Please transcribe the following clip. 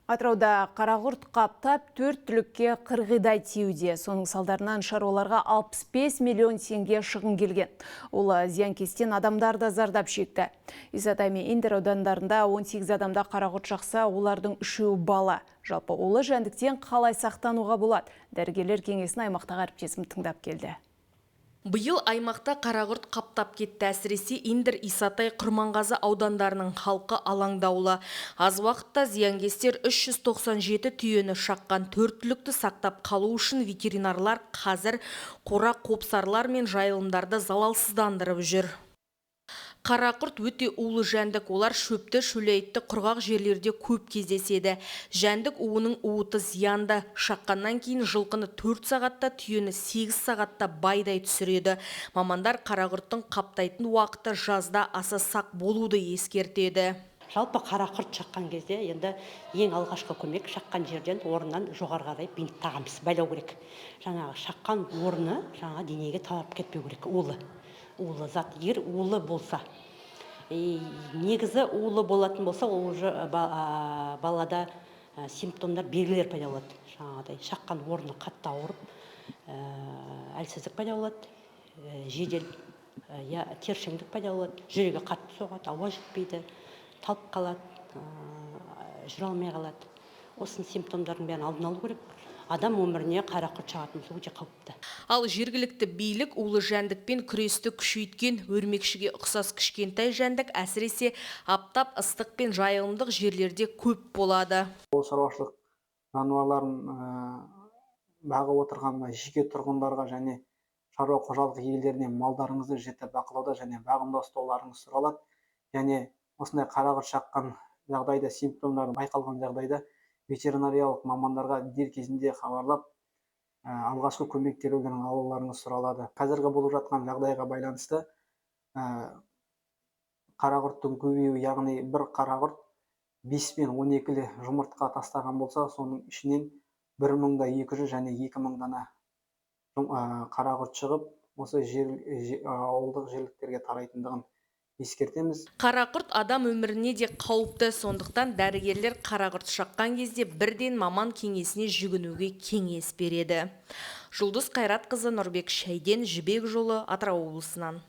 Атырауда қарақұрт қаптап 4 түлікке қырғидай тиюде. Соның салдарынан шаруаларға 65 миллион теңге шығын келген. Ол зиянкестен адамдар да зардап шекті. Исатай мен Индер аудандарында 18 адамда қарақұрт шақса, олардың 3-і бала. Жалпы улы жәндіктен қалай сақтануға болады? Дәрігерлер кеңесін аймақтағы әріптесім тыңдап келді. Биыл аймақта қарақұрт қаптап кетті. Әсіресе Индер, Исатай, Құрманғазы аудандарының халқы алаңдаулы. Аз уақытта зиянкестер 397 түйені шаққан. 4 түлікті сақтап қалу үшін ветеринарлар қазір қора қопсарлар мен жайылымдарды залалсыздандырып жүр. Қарақұрт өте улы жәндік, олар шөпті, шөлейтті, құрғақ жерлерде көп кездеседі. Жәндік уының уыты зиянды. Шаққаннан кейін жылқыны 4 сағатта, түйені 8 сағатта байдай түсіреді. Мамандар қарақұрттың қаптайтын уақыты жазда аса сақ болуды ескертеді. Жалпы қарақұрт шаққан кезде енді ең алғашқы көмек шаққан жерден орыннан жоғары қарай бинт тағамыз байлау керек. Жаңағы шаққан орны жаңа денеге тарап кетпеу керек. Улы зат, егер улы болса, негізі улы болатын болса, ол уже балада симптомдар, белгілер пайда болады. Жаңағыдай шаққан орны қатты ауырып, әлсіздік пайда болады, жедел тершеңдік пайда болады, жүрегі қатты соғады, ауа жетпейді, талып қалады, жүре алмай қалады. Осының симптомдардың бәрін алдын алу керек. Адам өміріне қарақұрт шағатын өте қауіпті. Ал жергілікті билік улы жәндікпен күресті күшейткен. Өрмекшіге ұқсас кішкентай жәндік әсіресе аптап ыстық пен жайылымдық жерлерде көп болады. Ол шаруашылық жануарларын бағып отырған жеке тұрғындарға және шаруа қожалық иелеріне малдарыңызды жіті бақылауда және бағымда ұстауларыңыз сұралады. Және осындай қарақұрт шаққан жағдайда, симптомдары байқалған жағдайда ветеринариялық мамандарға дер кезінде хабарлап, алғашқы көмек терулерін алуларыңыз сұралады. Қазіргі болып жатқан жағдайға байланысты қарақұрттың көбеюі, яғни бір қарақұрт 5 пен 12 жұмыртқа тастаған болса, соның ішінен 1200 және 2000 дана қарақұрт шығып, осы ауылдық жерліктерге тарайтындығын ескертеміз. Қарақұрт адам өміріне де қауіпті, сондықтан дәрігерлер қарақұрт шаққан кезде бірден маман кеңесіне жүгінуге кеңес береді. Жұлдыз Қайратқызы, Нұрбек Шайден, Жібек жолы, Атырау облысынан.